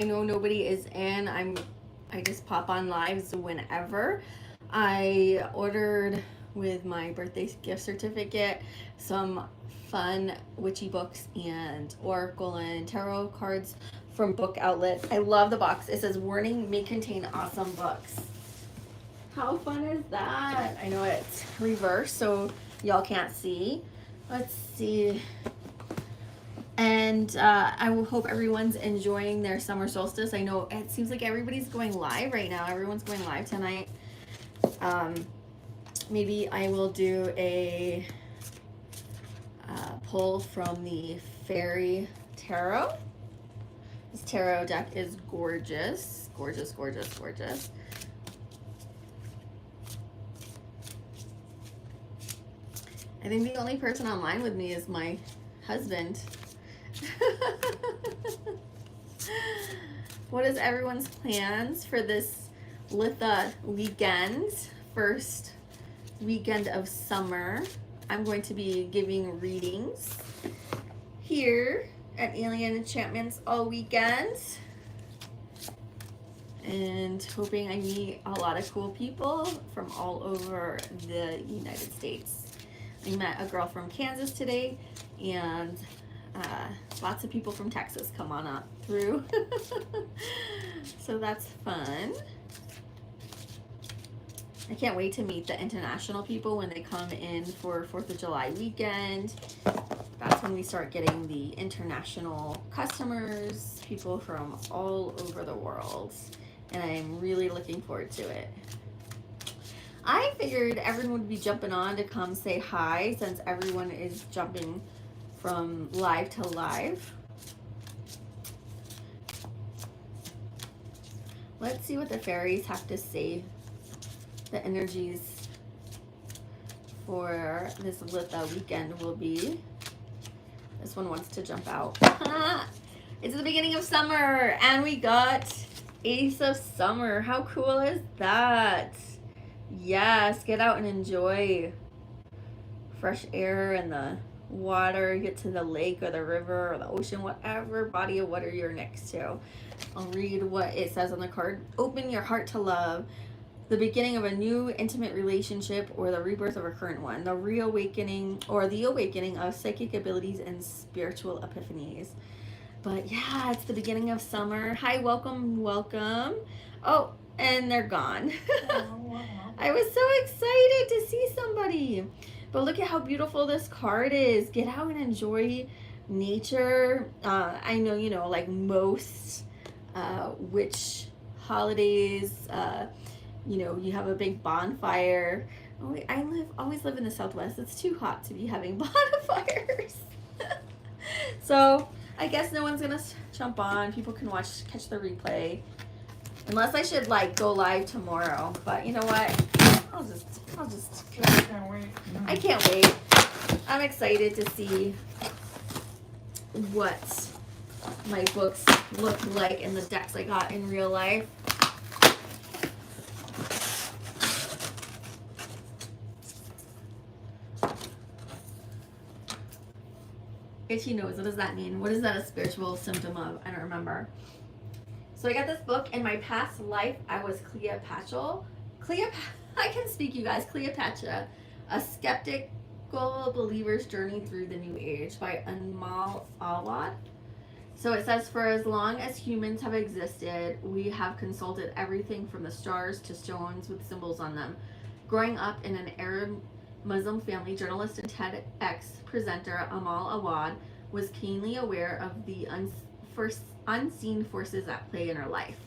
I know nobody is in. I just pop on lives whenever. I ordered with my birthday gift certificate some fun witchy books and oracle and tarot cards from Book Outlet. I love the box. It says warning may contain awesome books. How fun is that? I know it's reversed so y'all can't see. Let's see. And I will hope everyone's enjoying their summer solstice. I know it seems like everybody's going live right now. Everyone's going live tonight. Maybe I will do a pull from the Fairy Tarot. This tarot deck is gorgeous. Gorgeous, gorgeous, gorgeous. I think the only person online with me is my husband. What is everyone's plans for this Litha weekend? First weekend of summer. I'm going to be giving readings here at Alien Enchantments all weekend. And hoping I meet a lot of cool people from all over the United States. I met a girl from Kansas today, and lots of people from Texas come on up through. So that's fun. I can't wait to meet the international people when they come in for 4th of July weekend. That's when we start getting the international customers, people from all over the world. And I'm really looking forward to it. I figured everyone would be jumping on to come say hi since everyone is jumping from live to live. Let's see what the fairies have to say. The energies for this Litha weekend will be. This one wants to jump out. It's the beginning of summer and we got Ace of Summer. How cool is that? Yes, get out and enjoy fresh air and the water. Get to the lake or the river or the ocean, whatever body of water you're next to. I'll read what it says on the card. Open your heart to love. The beginning of a new intimate relationship or the rebirth of a current one. The reawakening or the awakening of psychic abilities and spiritual epiphanies. But yeah, it's the beginning of summer. Hi, welcome, welcome. Oh, and they're gone. I was so excited to see somebody. But look at how beautiful this card is. Get out and enjoy nature. I know, you know, like most witch holidays, you know, you have a big bonfire. Oh, I always live in the Southwest. It's too hot to be having bonfires. So I guess no one's gonna jump on. People can catch the replay. Unless I should like go live tomorrow, but you know what? I'll just. I can't wait. I can't wait. I'm excited to see what my books look like in the decks I got in real life. Itchy nose, what does that mean? What is that a spiritual symptom of? I don't remember. So I got this book. In my past life, I was Cleopatra. I can speak, you guys. Cleopatra, a skeptical believer's journey through the New Age by Amal Awad. So it says, for as long as humans have existed, we have consulted everything from the stars to stones with symbols on them. Growing up in an Arab Muslim family, journalist and TEDx presenter Amal Awad was keenly aware of the unseen forces at play in her life.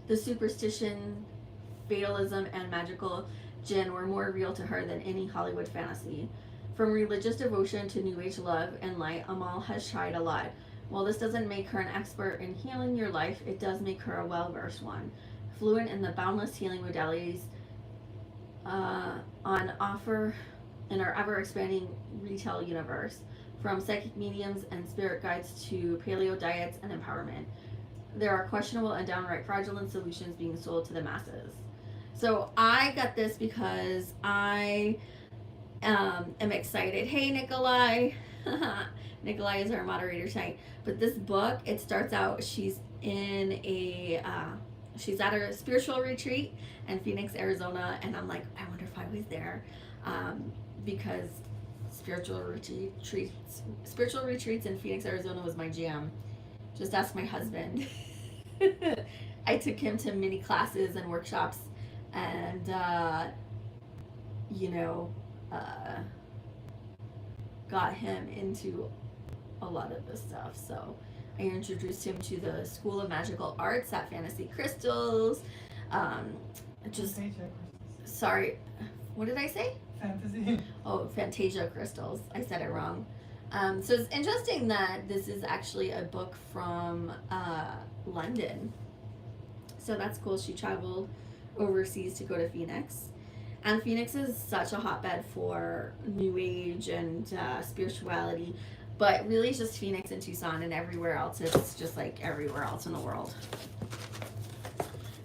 The superstition, fatalism, and magical jinn were more real to her than any Hollywood fantasy. From religious devotion to New Age love and light, Amal has tried a lot. While this doesn't make her an expert in healing your life, it does make her a well-versed one, fluent in the boundless healing modalities on offer in our ever-expanding retail universe, from psychic mediums and spirit guides to paleo diets and empowerment. There are questionable and downright fraudulent solutions being sold to the masses. So I got this because I am excited. Hey, Nikolai. Nikolai is our moderator tonight. But this book, it starts out, she's in a, she's at a spiritual retreat in Phoenix, Arizona, and I'm like, I wonder if I was there, because spiritual retreats in Phoenix, Arizona was my jam. Just ask my husband. I took him to mini classes and workshops, and got him into a lot of this stuff. So I introduced him to the School of Magical Arts at Fantasy Crystals. Sorry, what did I say? Fantasy. Oh, Fantasia Crystals. I said it wrong. So it's interesting that this is actually a book from London. So that's cool. She traveled overseas to go to Phoenix. And Phoenix is such a hotbed for New Age and spirituality. But really it's just Phoenix and Tucson, and everywhere else it's just like everywhere else in the world.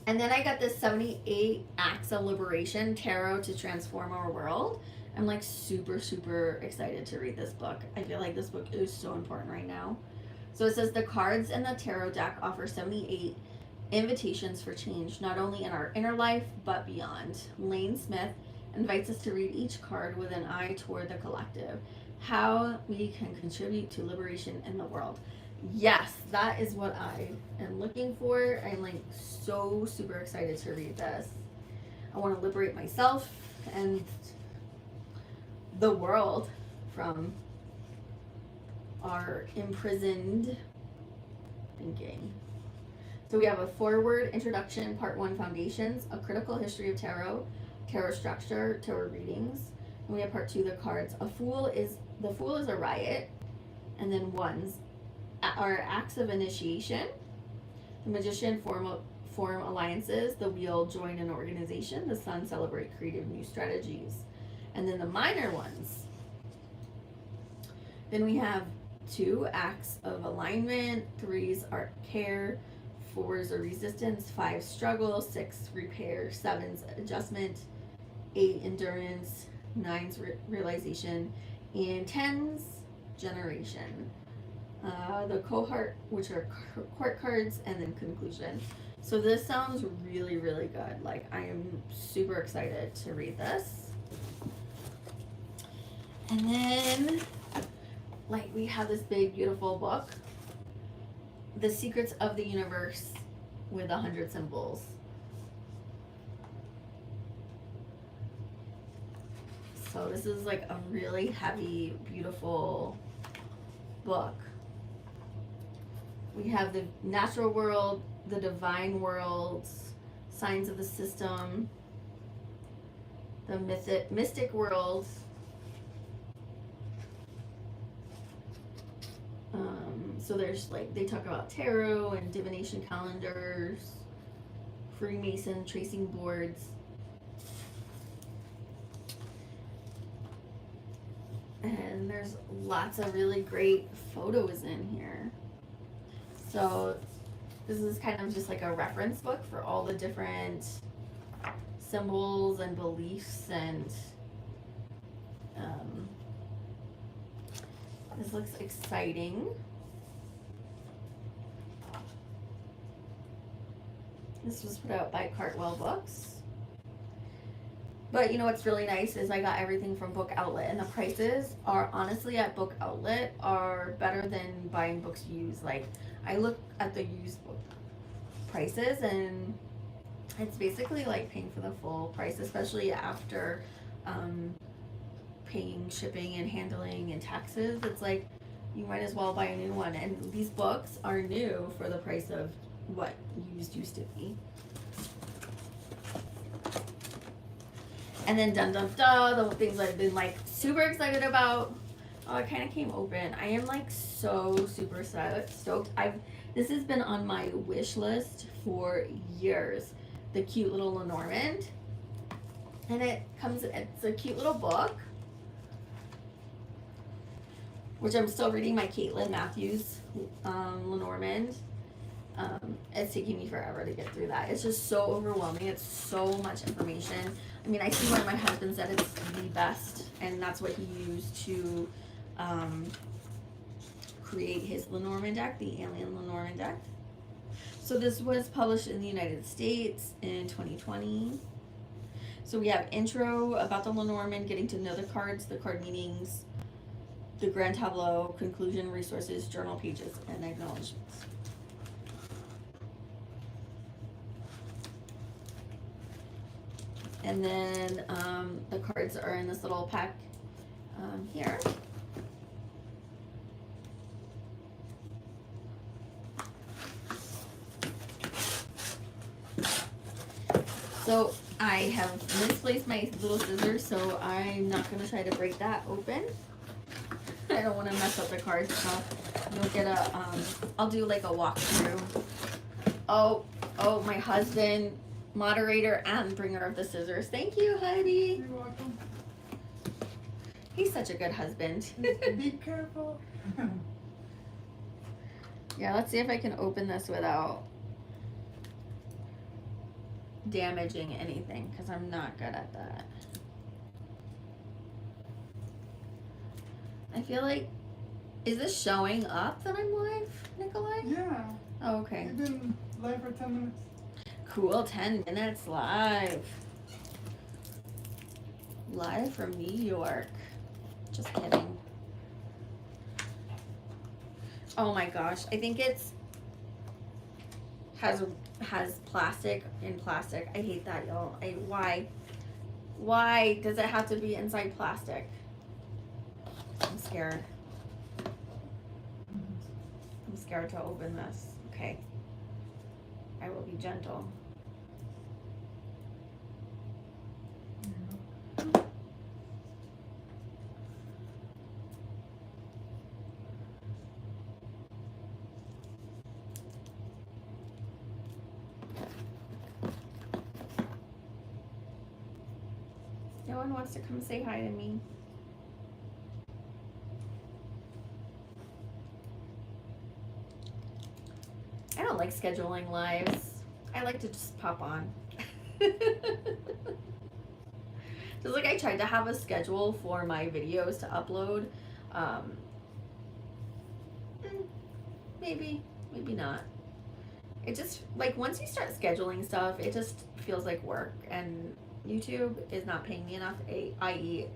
And then I got this 78 Acts of Liberation Tarot to Transform Our World. I'm like super, super excited to read this book. I feel like this book is so important right now. So it says the cards in the tarot deck offer 78 invitations for change, not only in our inner life, but beyond. Lane Smith invites us to read each card with an eye toward the collective, how we can contribute to liberation in the world. Yes, that is what I am looking for. I'm like so super excited to read this. I want to liberate myself and the world from our imprisoned thinking. So we have a forward introduction, part 1, foundations, a critical history of tarot, tarot structure, tarot readings. And we have part 2, the cards. The fool is a riot, and then ones are acts of initiation. The magician form alliances. The wheel join an organization. The sun celebrate creative new strategies. And then the minor ones. Then we have 2 acts of alignment. 3s are care. 4s are resistance. 5 struggle. 6 repair. 7s adjustment. 8 endurance. 9s realization. And 10s generation. The cohort, which are court cards, and then conclusion. So this sounds really, really good. Like, I am super excited to read this. And then, like, we have this big, beautiful book, The Secrets of the Universe with 100 symbols. So this is like a really heavy, beautiful book. We have the natural world, the divine worlds, signs of the system, the mystic world, so there's like, they talk about tarot and divination calendars, Freemason tracing boards, and there's lots of really great photos in here. So this is kind of just like a reference book for all the different symbols and beliefs, and this looks exciting. This was put out by Cartwell Books. But you know what's really nice is I got everything from Book Outlet, and the prices are honestly at Book Outlet are better than buying books used. Like, I look at the used book prices, and it's basically like paying for the full price, especially after paying shipping and handling and taxes. It's like you might as well buy a new one, and these books are new for the price of what used to be. And then dun dun dun, the things I've been like super excited about. Oh, it kind of came open. I am like so super stoked. This has been on my wish list for years. The Cute Little Lenormand, and it's a cute little book, which I'm still reading my Caitlin Matthews Lenormand. It's taking me forever to get through that. It's just so overwhelming. It's so much information. I mean, I see why my husband said it's the best, and that's what he used to create his Lenormand deck, the Alien Lenormand deck. So this was published in the United States in 2020. So we have intro about the Lenormand, getting to know the cards, the card meanings, the grand tableau, conclusion, resources, journal pages, and acknowledgements. And then the cards are in this little pack here. So I have misplaced my little scissors, so I'm not going to try to break that open. I don't want to mess up the cards, so you'll get a, I'll do like a walkthrough. Oh, my husband, moderator and bringer of the scissors. Thank you, Heidi. You're welcome. He's such a good husband. Be careful. Yeah, let's see if I can open this without damaging anything, because I'm not good at that. I feel like, is this showing up that I'm live, Nikolai? Yeah. Oh, okay. You've been live for 10 minutes. Cool, 10 minutes live. Live from New York. Just kidding. Oh my gosh, I think it's has plastic in plastic. I hate that, y'all. Why does it have to be inside plastic? I'm scared. I'm scared to open this. Okay. I will be gentle. No one wants to come say hi to me. I don't like scheduling lives. I like to just pop on. Just like I tried to have a schedule for my videos to upload. Maybe not. It just, like, once you start scheduling stuff, it just feels like work, and YouTube is not paying me enough, i.e.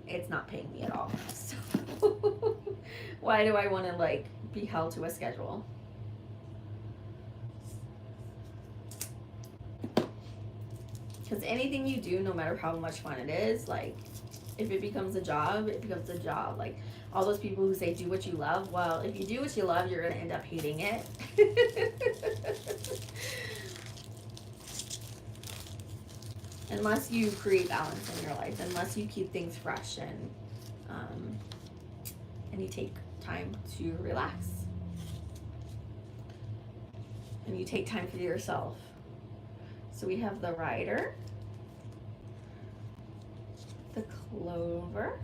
it's not paying me at all. So why do I want to, like, be held to a schedule? Because anything you do, no matter how much fun it is, like, if it becomes a job, it becomes a job. Like, all those people who say do what you love, well, if you do what you love, you're going to end up hating it. Unless you create balance in your life, unless you keep things fresh and you take time to relax. And you take time for yourself. So we have the Rider, the Clover,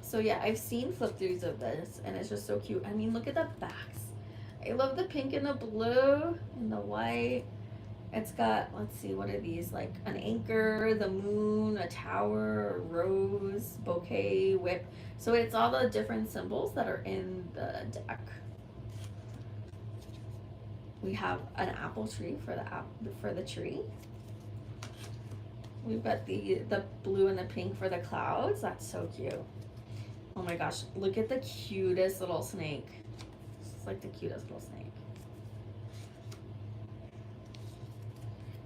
so yeah, I've seen flip throughs of this and it's just so cute. I mean, look at the backs. I love the pink and the blue and the white. It's got, let's see, what are these? Like an anchor, the moon, a tower, a rose, bouquet, whip. So it's all the different symbols that are in the deck. We have an apple tree for the tree. We've got the blue and the pink for the clouds. That's so cute. Oh my gosh, look at the cutest little snake. It's like the cutest little snake.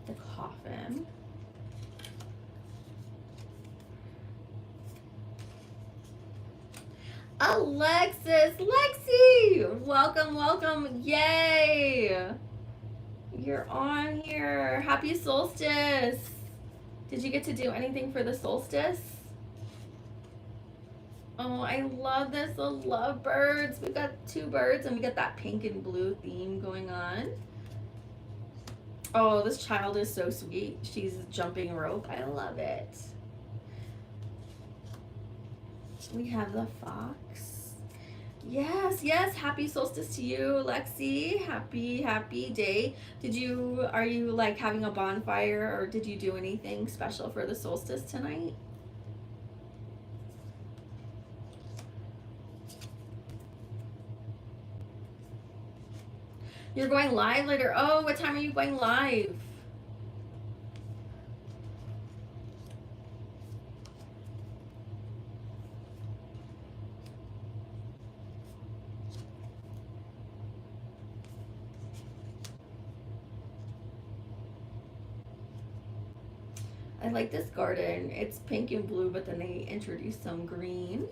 The coffin. Alexis, Lexi, welcome, yay! You're on here. Happy solstice. Did you get to do anything for the solstice? Oh, I love this, the lovebirds. We've got 2 birds and we got that pink and blue theme going on. Oh, this child is so sweet. She's jumping rope. I love it. We have the fox. Yes, happy solstice to you, Lexi. Happy day. Are you like having a bonfire, or did you do anything special for the solstice tonight? You're going live later. Oh, what time are you going live? I like this garden. It's pink and blue, but then they introduced some green.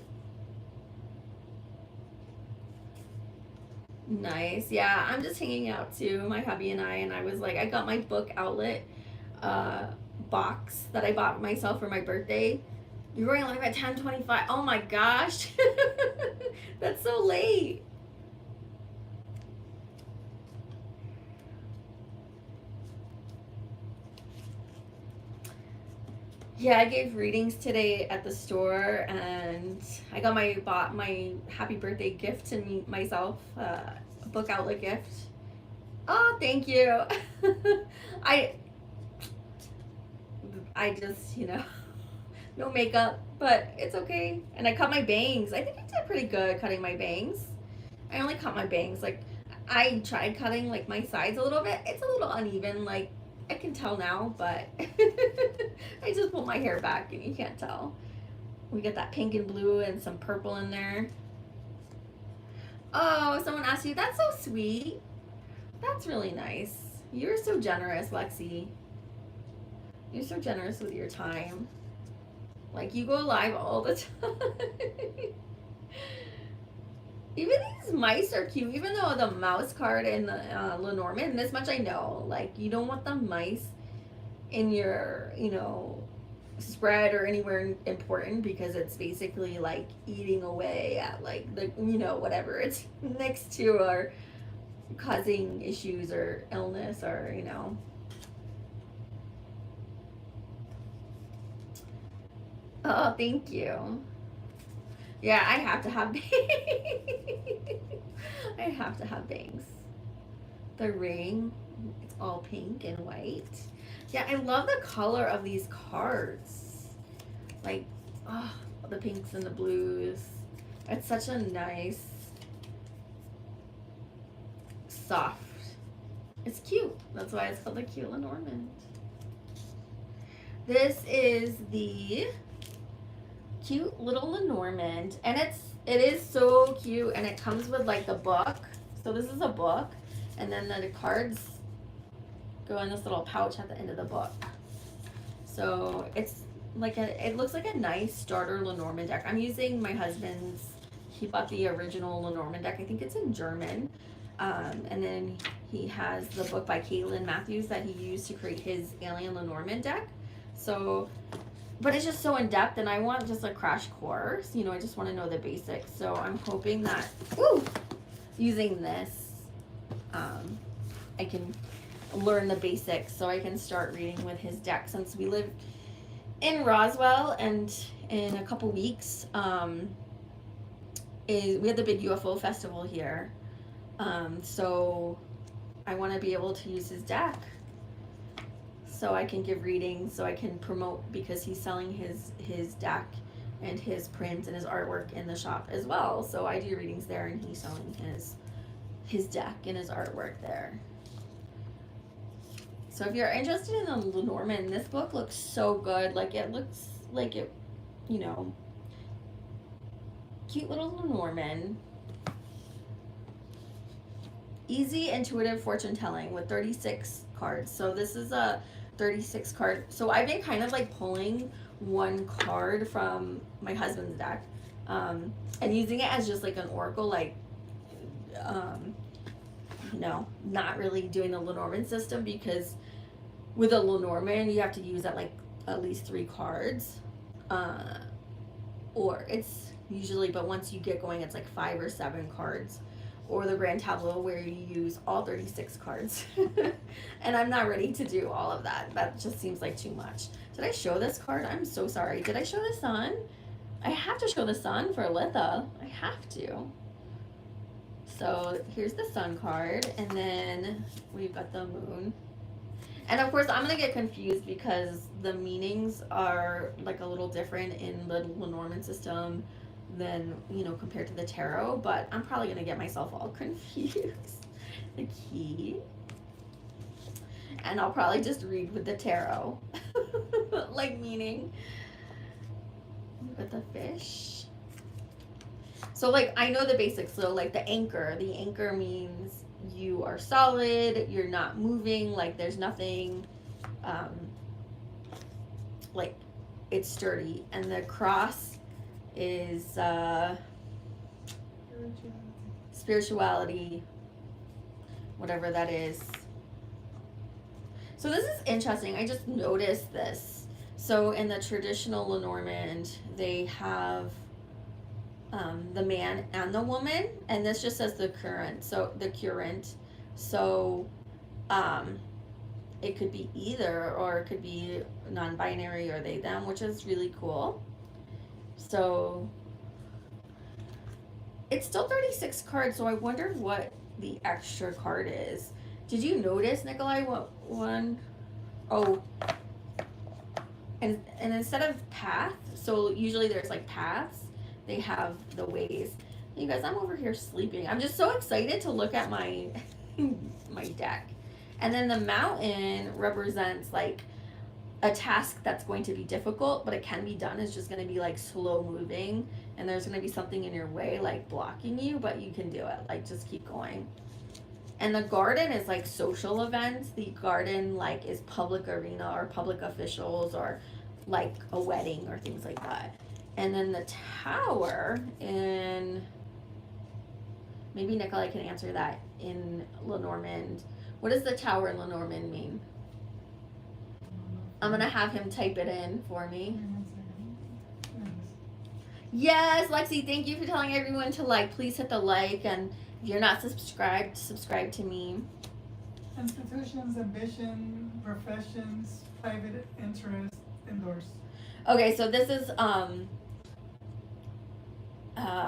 Nice. Yeah, I'm just hanging out too, my hubby and I was like, I got my book outlet box that I bought myself for my birthday. You're going live at 10:25. Oh my gosh. That's so late. Yeah, I gave readings today at the store, and I got bought my happy birthday gift to me myself, a book outlet gift. Oh, thank you. I I just, no makeup, but it's okay. And I cut my bangs. I think I did pretty good cutting my bangs. I only cut my bangs. Like, I tried cutting, like, my sides a little bit. It's a little uneven. Like, I can tell now, but I just pulled my hair back and you can't tell. We get that pink and blue and some purple in there. Oh, someone asked you. That's so sweet. That's really nice. You're so generous, Lexi. You're so generous with your time. Like, you go live all the time. Even these mice are cute. Even though the mouse card in the Lenormand, this much I know. Like, you don't want the mice in your, spread or anywhere important, because it's basically like eating away at like the, whatever it's next to, or causing issues or illness, or Oh, thank you. Yeah, I have to have bangs. I have to have bangs. The ring, it's all pink and white. Yeah, I love the color of these cards. Like, oh, the pinks and the blues. It's such a nice, soft. It's cute. That's why it's called the Cute Lenormand. This is the Cute Little Lenormand, and it is so cute, and it comes with like the book. So this is a book, and then the cards go in this little pouch at the end of the book. So it's like it looks like a nice starter Lenormand deck. I'm using my husband's. He bought the original Lenormand deck. I think it's in German. And then he has the book by Caitlin Matthews that he used to create his Alien Lenormand deck. So, but it's just so in depth, and I want just a crash course. I just want to know the basics. So I'm hoping that, using this, I can learn the basics so I can start reading with his deck, since we live in Roswell, and in a couple weeks, we have the big UFO festival here. So I want to be able to use his deck so I can give readings, so I can promote, because he's selling his deck and his prints and his artwork in the shop as well. So I do readings there, and he's selling his deck and his artwork there. So if you're interested in the Lenormand, this book looks so good. Like, it looks like it, Cute Little Lenormand. Easy, intuitive fortune telling with 36 cards. So this is a 36 card. So I've been kind of like pulling one card from my husband's deck, and using it as just like an oracle, like, not really doing the Lenormand system, because with a Lenormand you have to use at least 3 cards, or it's usually, but once you get going, it's like 5 or 7 cards, or the Grand Tableau, where you use all 36 cards. And I'm not ready to do all of that. That just seems like too much. Did I show this card? I'm so sorry. Did I show the sun? I have to show the sun for Litha. I have to. So here's the sun card, and then we've got the moon. And of course, I'm going to get confused because the meanings are like a little different in the Lenormand system than, compared to the tarot, but I'm probably going to get myself all confused. The key. And I'll probably just read with the tarot. Like, meaning, with the fish. So, like, I know the basics. So, like, the anchor means you are solid, you're not moving, like, there's nothing, like, it's sturdy. And the cross is spirituality, whatever that is. So this is interesting. I just noticed this. So in the traditional Lenormand, they have the man and the woman, and this just says the current. So the current. So it could be either, or it could be non-binary or they them, which is really cool. So it's still 36 cards, so I wonder what the extra card is. Did you notice, Nikolai, what one? Oh, and instead of path, so usually there's like paths, they have the ways. You guys, I'm over here sleeping. I'm just so excited to look at my my deck. And then the mountain represents like a task that's going to be difficult, but it can be done. It's just going to be like slow moving, and there's going to be something in your way like blocking you, but you can do it. Like, just keep going. And the garden is like social events. The garden like is public arena or public officials or like a wedding or things like that. And then the tower in, maybe Nikolai can answer that in Lenormand. What does the tower in Lenormand mean? I'm gonna have him type it in for me. Yes, Lexi, thank you for telling everyone to like. Please hit the like, and if you're not subscribed, subscribe to me. Institutions, ambition, professions, private interest, indoors. Okay, so this is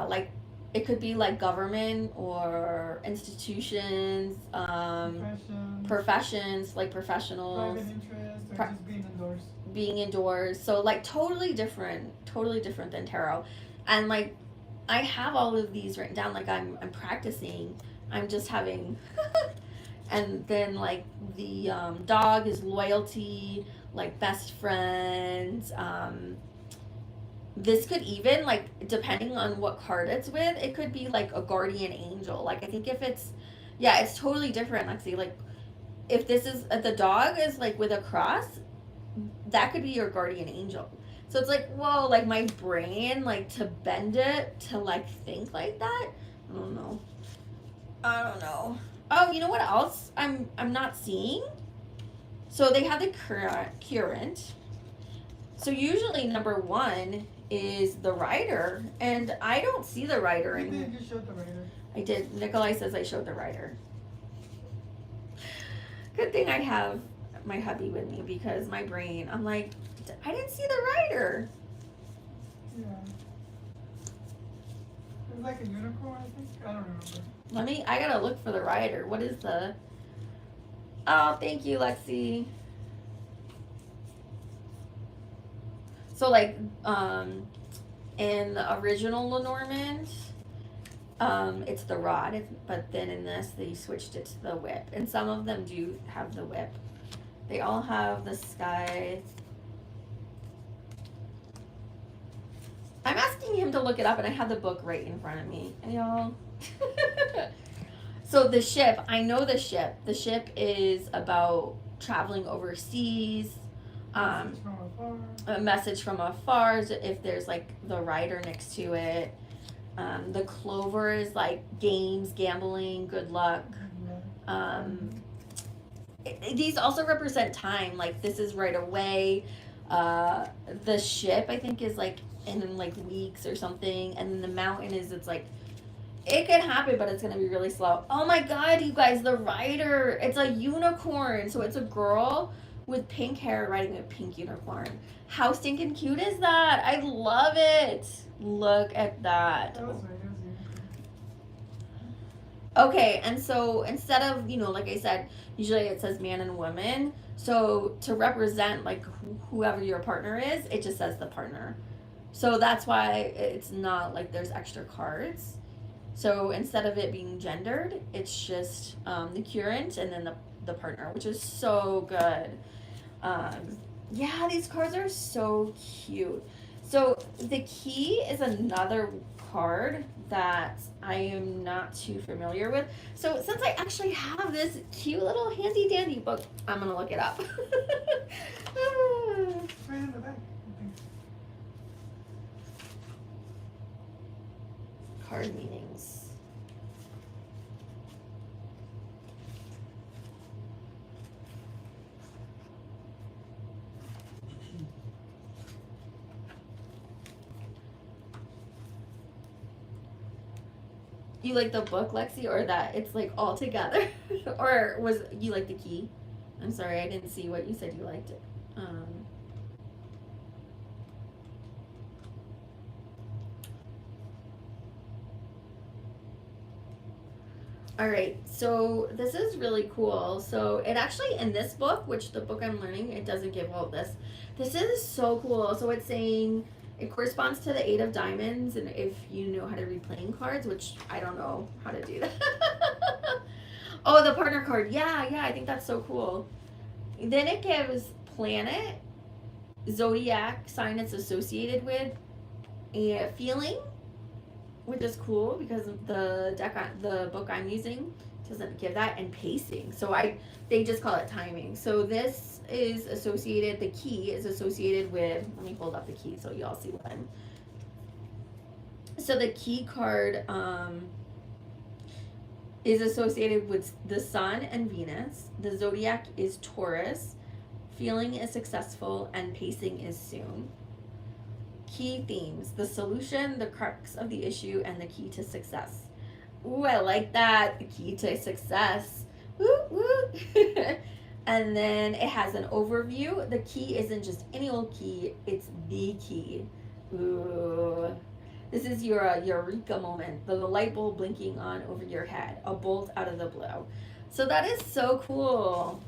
like, it could be like government or institutions, professions, like professionals. Private interest, or just being indoors. Being indoors. So like totally different than tarot. And like, I have all of these written down, like I'm practicing. I'm just having and then like the dog is loyalty, like best friends. This could even, like, depending on what card it's with, it could be like a guardian angel. Like, I think if it's, yeah, it's totally different, Lexi. Like, if this is, the dog is like with a cross, that could be your guardian angel. So it's like, whoa, like my brain, like to bend it to like think like that. I don't know. Oh, you know what else I'm not seeing? So they have the current. So usually number 1 is the rider, and I don't see the rider in here. You showed the rider. I did. Nikolai says I showed the rider. Good thing I have my hubby with me, because my brain, I'm like, I didn't see the rider. Yeah. It was like a unicorn, I think. I don't remember. I gotta look for the rider. What is the, oh, thank you, Lexi. So like, in the original Lenormand, it's the rod, but then in this they switched it to the whip, and some of them do have the whip. They all have the sky. I'm asking him to look it up, and I have the book right in front of me, and y'all. So the ship, I know the ship. The ship is about traveling overseas. A message from afar, if there's like the rider next to it. The clover is like games, gambling, good luck. These also represent time, like this is right away. The ship, I think, is like in like weeks or something, and then the mountain is, it's like, it could happen, but it's gonna be really slow. Oh my god, you guys, the rider, it's a unicorn. So it's a girl with pink hair riding a pink unicorn. How stinking cute is that? I love it. Look at that. That was right. Okay, and so instead of, like I said, usually it says man and woman. So to represent like whoever your partner is, it just says the partner. So that's why it's not like there's extra cards. So instead of it being gendered, it's just the current and then the partner, which is so good. Yeah, these cards are so cute. So the key is another card that I am not too familiar with. So since I actually have this cute little handy dandy book, I'm gonna look it up. Right in the back. I think. Card meanings. You like the book, Lexi, or that it's like all together? Or was you like the key? I'm sorry, I didn't see what you said you liked it. All right, so this is really cool. So it actually, in this book, which the book I'm learning, it doesn't give all of this. This is so cool. So it's saying it corresponds to the 8 of Diamonds, and if you know how to read playing cards, which I don't know how to do that. Oh, the partner card. Yeah, I think that's so cool. Then it gives planet, zodiac sign it's associated with, a feeling, which is cool because the book I'm using doesn't give that, and pacing. So they just call it timing. So this is associated. The key is associated with. Let me hold up the key so y'all see what I'm. So the key card is associated with the Sun and Venus. The zodiac is Taurus. Feeling is successful, and pacing is soon. Key themes: the solution, the crux of the issue, and the key to success. Ooh, I like that. The key to success. Woo, woo. And then it has an overview. The key isn't just any old key, it's the key. Ooh. This is your eureka moment, the light bulb blinking on over your head, a bolt out of the blue. So that is so cool.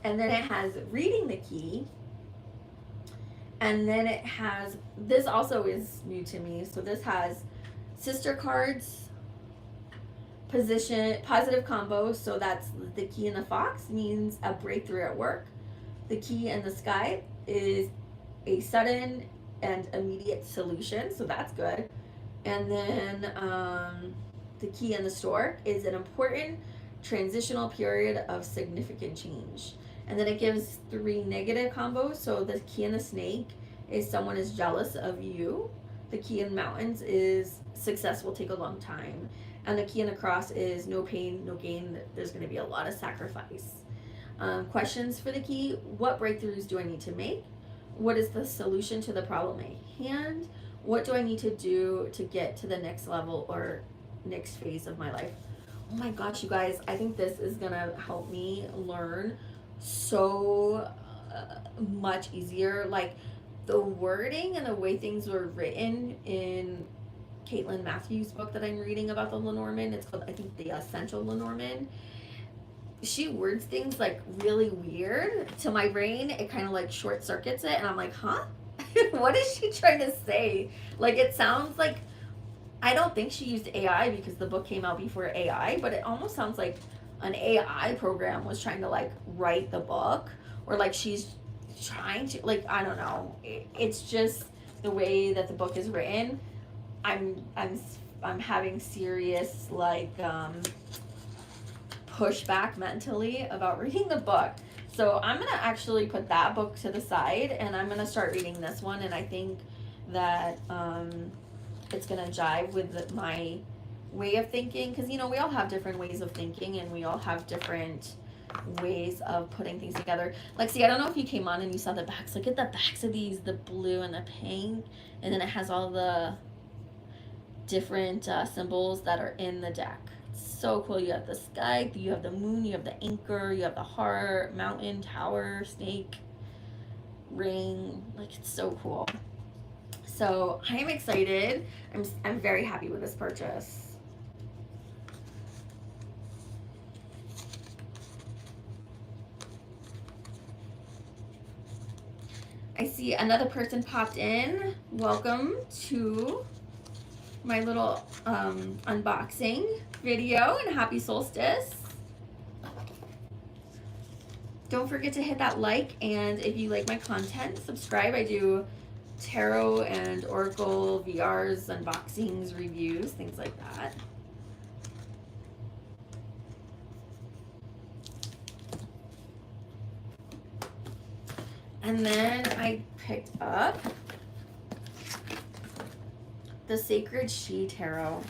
And then it has reading the key. And then it has, this also is new to me. So this has sister cards, positive combo. So that's the key in the fox means a breakthrough at work. The key in the sky is a sudden and immediate solution. So that's good. And then the key in the stork is an important transitional period of significant change. And then it gives 3 negative combos. So the key in the snake is someone is jealous of you. The key in mountains is success will take a long time. And the key in the cross is no pain, no gain. There's going to be a lot of sacrifice. Questions for the key: what breakthroughs do I need to make? What is the solution to the problem at hand? What do I need to do to get to the next level or next phase of my life? Oh my gosh, you guys, I think this is going to help me learn so much easier. Like the wording and the way things were written in Caitlin Matthews' book that I'm reading about the Lenormand. It's called, I think, The Essential Lenormand. She words things like really weird to my brain. It kind of like short circuits it, and I'm like, huh? What is she trying to say? Like, it sounds like, I don't think she used AI because the book came out before AI, but it almost sounds like an AI program was trying to like write the book, or like she's trying to, like, I don't know. It's just the way that the book is written. I'm having serious like pushback mentally about reading the book. So I'm gonna actually put that book to the side, and I'm gonna start reading this one. And I think that it's gonna jive with my way of thinking, because you know we all have different ways of thinking, and we all have different ways of putting things together. Like, see, I don't know if you came on and you saw the backs. Look at the backs of these, the blue and the pink, and then it has all the different symbols that are in the deck. So cool. You have the sky, you have the moon, you have the anchor, you have the heart, mountain, tower, snake, ring. Like, it's so cool. So I am excited. I'm very happy with this purchase. I see another person popped in. Welcome to my little unboxing video, and happy solstice. Don't forget to hit that like, and if you like my content, subscribe. I do tarot and oracle VRs, unboxings, reviews, things like that. And then I picked up the Sacred She Tarot.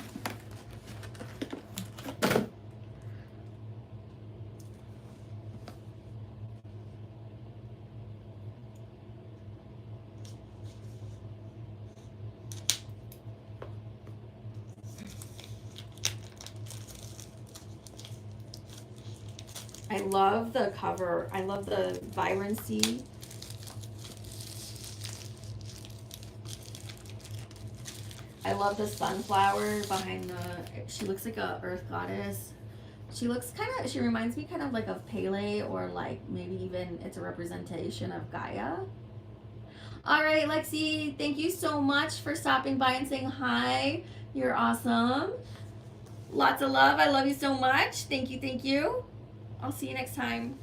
I love the cover. I love the vibrancy. I love the sunflower behind the, she looks like a earth goddess. She looks she reminds me kind of like of Pele, or like maybe even it's a representation of Gaia. All right, Lexi, thank you so much for stopping by and saying hi. You're awesome. Lots of love. I love you so much. Thank you, thank you. I'll see you next time.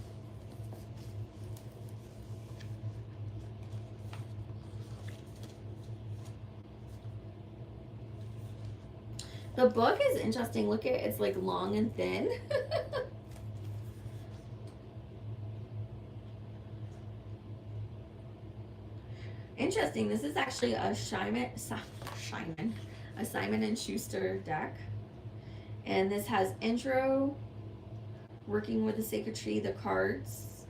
The book is interesting. Look at it. It's like long and thin. Interesting. This is actually a Simon and Schuster deck. And this has intro, working with the sacred tree, the cards.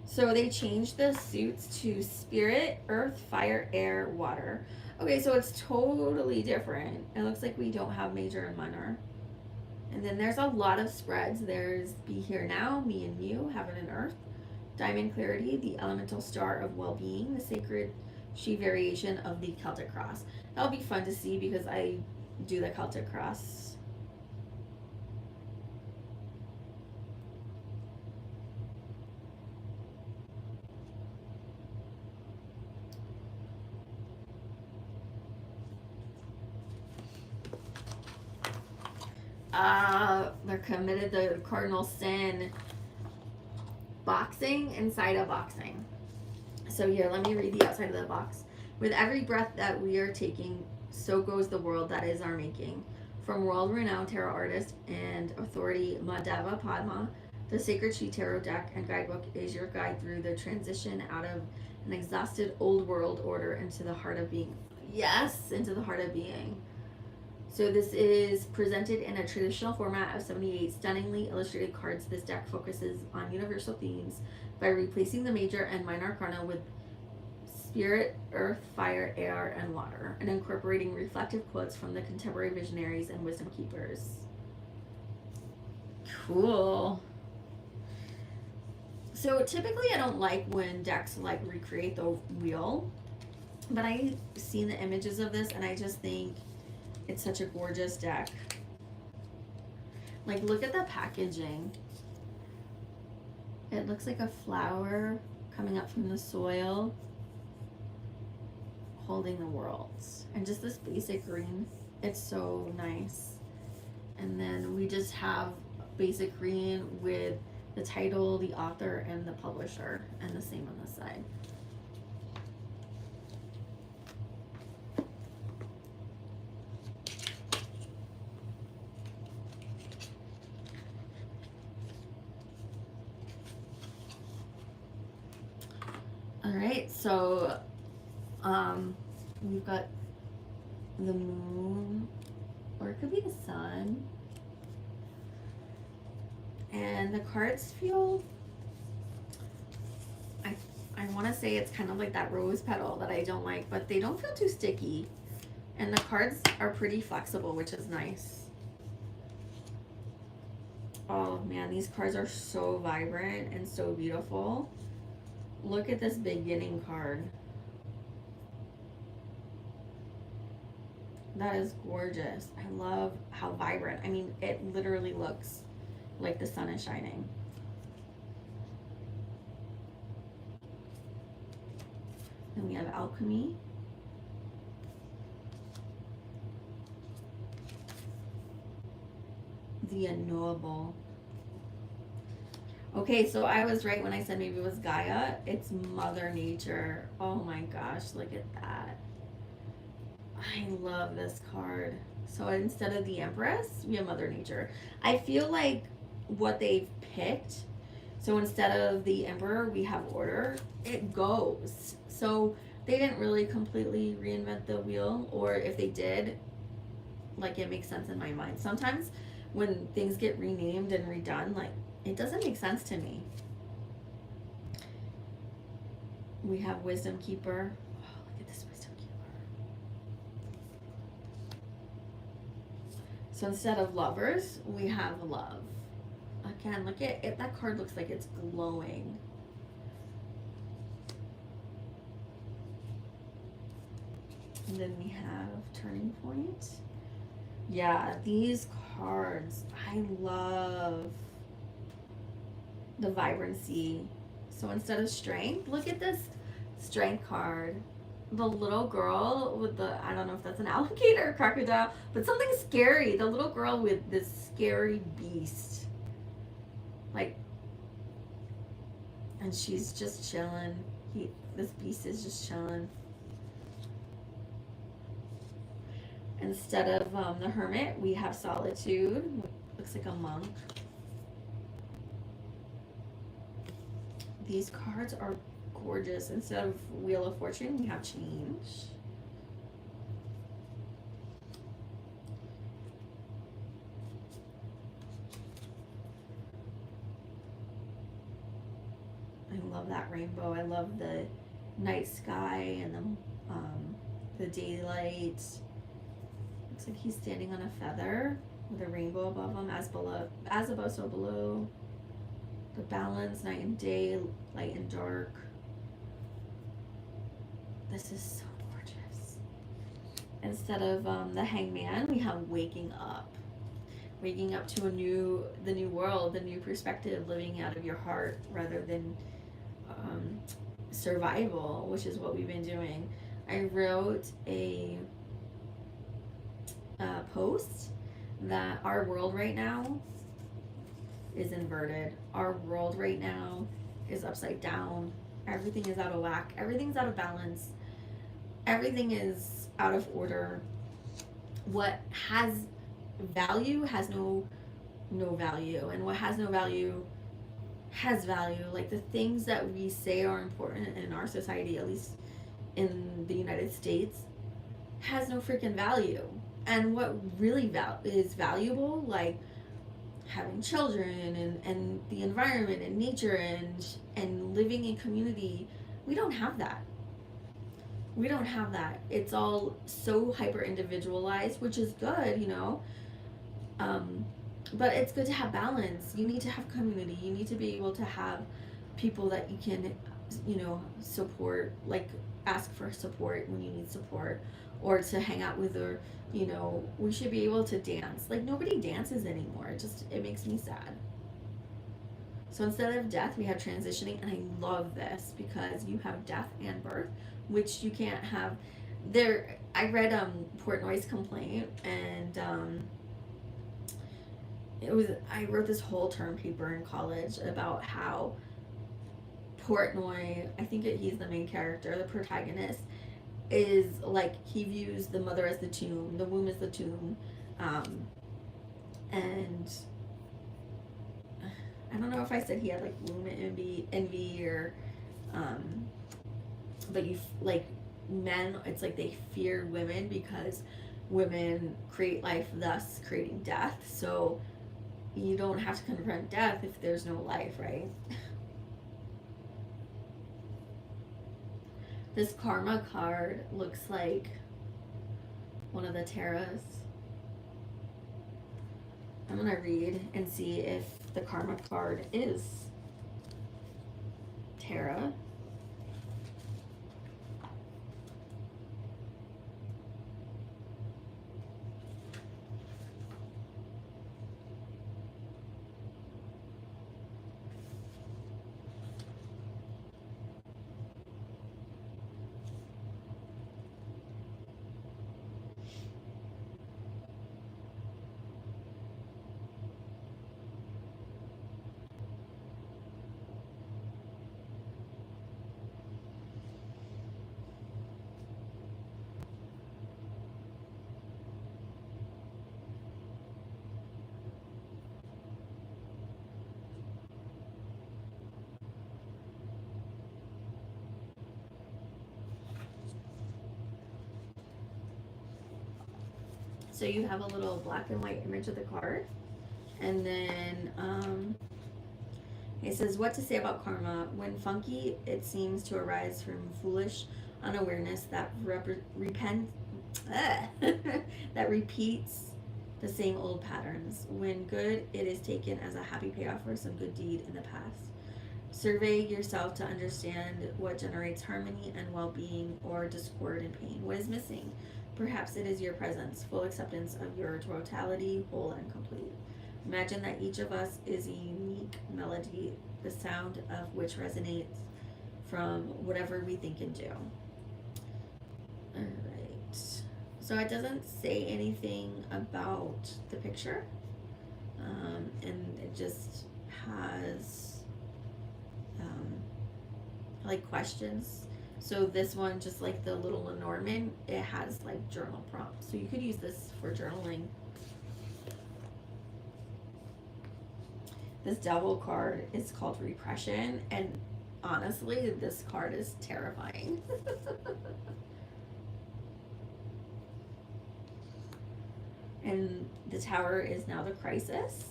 So they changed the suits to spirit, earth, fire, air, water. Okay, so it's totally different. It looks like we don't have major and minor. And then there's a lot of spreads. There's Be Here Now, Me and You, Heaven and Earth, Diamond Clarity, the Elemental Star of Well-Being, the Sacred She variation of the Celtic Cross. That'll be fun to see because I do the Celtic Cross. They're committed the cardinal sin, boxing inside of boxing. So here, let me read the outside of the box. With every breath that we are taking, so goes the world that is our making. From world-renowned tarot artist and authority Madhava Padma, the Sacred She Tarot deck and guidebook is your guide through the transition out of an exhausted old world order into the heart of being. Yes, into the heart of being. So this is presented in a traditional format of 78 stunningly illustrated cards. This deck focuses on universal themes by replacing the major and minor arcana with spirit, earth, fire, air, and water, and incorporating reflective quotes from the contemporary visionaries and wisdom keepers. Cool. So typically I don't like when decks like recreate the wheel, but I've seen the images of this and I just think it's such a gorgeous deck. Like, look at the packaging. It looks like a flower coming up from the soil, holding the worlds. And just this basic green. It's so nice. And then we just have basic green with the title, the author, and the publisher, and the same on this side. All right, so we've got the moon, or it could be the sun. And the cards feel, I want to say it's kind of like that rose petal that I don't like, but they don't feel too sticky. And the cards are pretty flexible, which is nice. Oh man, these cards are so vibrant and so beautiful. Look at this beginning card. That is gorgeous. I love how vibrant. I mean, it literally looks like the sun is shining. Then we have Alchemy. The Unknowable. Okay, so I was right when I said maybe it was Gaia. It's Mother Nature. Oh my gosh, look at that. I love this card. So instead of the Empress, we have Mother Nature. I feel like what they've picked, so instead of the Emperor, we have Order. It goes. So they didn't really completely reinvent the wheel, or if they did, like, it makes sense in my mind. Sometimes when things get renamed and redone, like, it doesn't make sense to me. We have Wisdom Keeper. Oh, look at this Wisdom Keeper. So instead of Lovers, we have Love. Again, look at it. That card looks like it's glowing. And then we have Turning Point. Yeah, these cards, I love the vibrancy. So instead of Strength, look at this Strength card. The little girl with the, I don't know if that's an alligator or crocodile, but something scary. The little girl with this scary beast. Like, and she's just chilling. This beast is just chilling. Instead of the Hermit, we have Solitude. Looks like a monk. These cards are gorgeous. Instead of Wheel of Fortune, we have Change. I love that rainbow. I love the night sky and the daylight. Looks like he's standing on a feather with a rainbow above him, as above, so below. The balance, night and day, light and dark. This is so gorgeous. Instead of the Hangman, we have Waking Up. Waking up to the new world, the new perspective, living out of your heart rather than survival, which is what we've been doing. I wrote a post that our world right now is inverted. Our world right now is upside down. Everything is out of whack. Everything's out of balance. Everything is out of order. What has value has no value, and what has no value has value. Like, the things that we say are important in our society, at least in the United States, has no freaking value. And what really is valuable, like having children and the environment and nature and living in community, we don't have that. We don't have that. It's all so hyper individualized, which is good, you know. But it's good to have balance. You need to have community. You need to be able to have people that you can, you know, support, like ask for support when you need support, or to hang out with, or, you know, we should be able to dance. Like, nobody dances anymore. It makes me sad. So instead of death, we have transitioning, and I love this because you have death and birth, which you can't have there. I read Portnoy's complaint, and I wrote this whole term paper in college about how Portnoy, I think he's the main character, the protagonist, is like, he views the mother as the tomb, the womb as the tomb, and I don't know if I said he had like womb envy or, but like men, it's like they fear women because women create life, thus creating death. So you don't have to confront death if there's no life, right? This karma card looks like one of the tarots. I'm gonna read and see if the karma card is tarot. So you have a little black and white image of the card. And then it says, what to say about karma. When funky, it seems to arise from foolish unawareness that that repeats the same old patterns. When good, it is taken as a happy payoff for some good deed in the past. Survey yourself to understand what generates harmony and well-being, or discord and pain. What is missing? Perhaps it is your presence, full acceptance of your totality, whole and complete. Imagine that each of us is a unique melody, the sound of which resonates from whatever we think and do. All right. So it doesn't say anything about the picture, and it just has like questions. So this one, just like the Little Lenormand, it has like journal prompts. So you could use this for journaling. This Devil card is called Repression, and honestly, this card is terrifying. And the Tower is now the Crisis.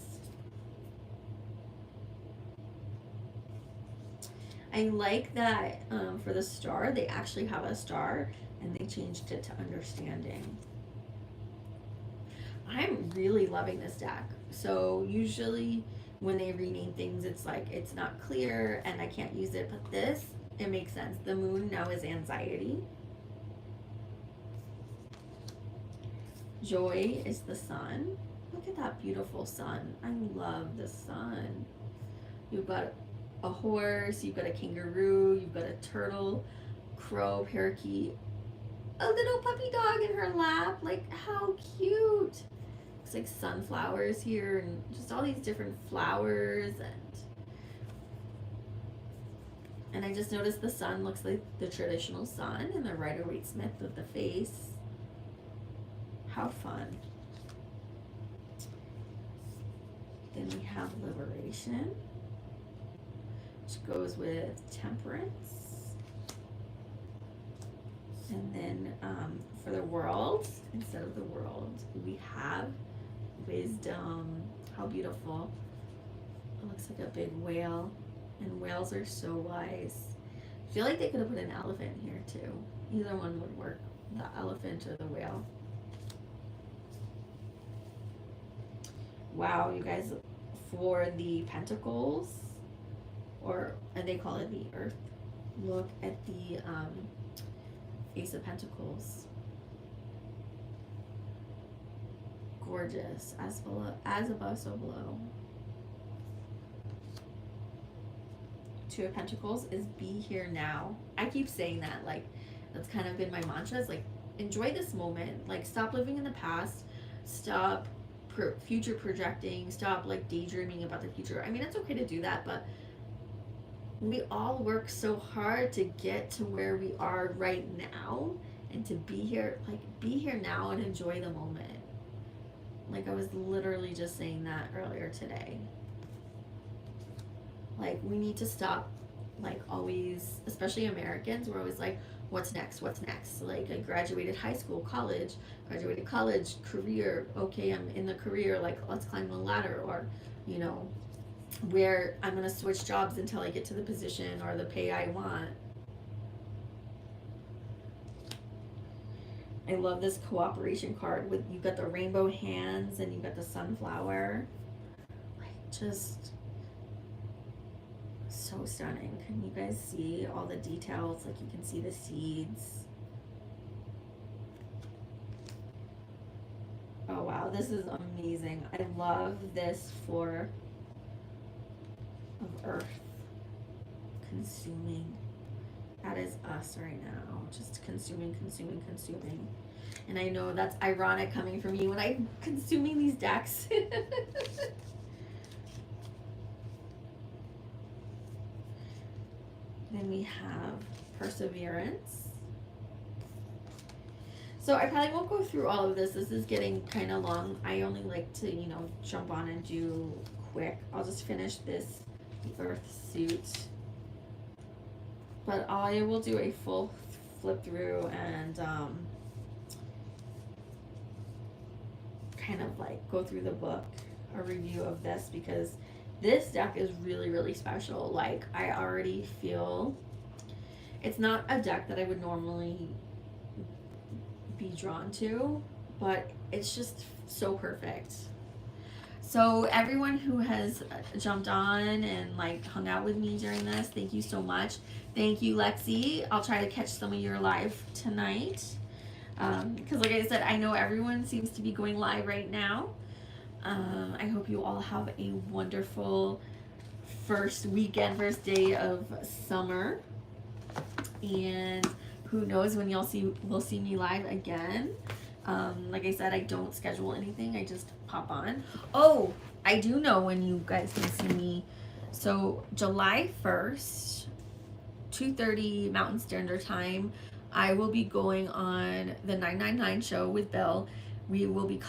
I like that for the star, they actually have a star, and they changed it to Understanding. I'm really loving this deck. So usually when they rename things, it's like it's not clear and I can't use it, but this, it makes sense. The Moon now is Anxiety. Joy is the Sun. Look at that beautiful sun. I love the sun. You've got a horse, you've got a kangaroo, you've got a turtle, crow, parakeet, a little puppy dog in her lap. Like, how cute. Looks like sunflowers here, and just all these different flowers, and I just noticed the sun looks like the traditional sun, and the Rider-Waite-Smith with the face. How fun. Then we have Liberation, which goes with Temperance. And then for the World, instead of the World, we have Wisdom. How beautiful. It looks like a big whale, and whales are so wise. I feel like they could have put an elephant here too. Either one would work, the elephant or the whale. Wow, you guys, for the Pentacles, and they call it the Earth, look at the Ace of Pentacles. Gorgeous. As above, so below. Two of Pentacles is be here now. I keep saying that, like, that's kind of been my mantra, is like, enjoy this moment. Like, stop living in the past. Stop future projecting. Stop, like, daydreaming about the future. I mean, it's okay to do that, but we all work so hard to get to where we are right now, and to be here, like, be here now and enjoy the moment. Like, I was literally just saying that earlier today. Like, we need to stop, like, always, especially Americans, we're always like, what's next? What's next? Like, I graduated high school, graduated college, career. Okay, I'm in the career, like, let's climb the ladder. Or, you know, where I'm going to switch jobs until I get to the position or the pay I want. I love this cooperation card with, you've got the rainbow hands and you've got the sunflower. Like, just so stunning. Can you guys see all the details? Like, you can see the seeds. Oh wow, this is amazing. I love this for of Earth consuming. That is us right now, just consuming. And I know that's ironic coming from me when I'm consuming these decks. Then we have Perseverance. So I probably won't go through all of this. This is getting kind of long. I only like to, you know, jump on and do quick. I'll just finish this Earth suit. But I will do a full flip through and kind of like go through the book, a review of this, because this deck is really, really special. Like, I already feel it's not a deck that I would normally be drawn to, but it's just so perfect. So everyone who has jumped on and like hung out with me during this, thank you so much. Thank you, Lexi. I'll try to catch some of your live tonight. Because like I said, I know everyone seems to be going live right now. I hope you all have a wonderful first day of summer. And who knows when we'll see me live again. Like I said, I don't schedule anything. I just pop on. Oh, I do know when you guys can see me. So July 1st, 2:30 Mountain Standard Time, I will be going on the 999 show with Bill. We will be,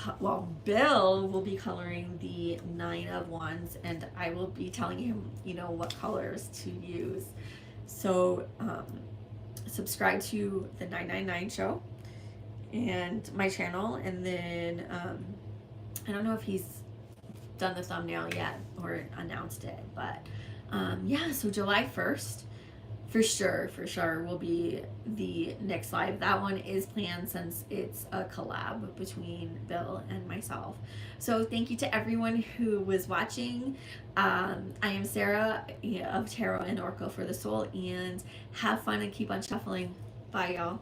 Bill will be coloring the 9 of Wands, and I will be telling him, what colors to use. So, subscribe to the 999 show and my channel, and then I don't know if he's done the thumbnail yet or announced it, but yeah, so July 1st for sure will be the next live. That one is planned since it's a collab between Bill and myself. So thank you to everyone who was watching. I am Sarah of Tarot and Oracle for the Soul, and have fun and keep on shuffling. Bye, y'all.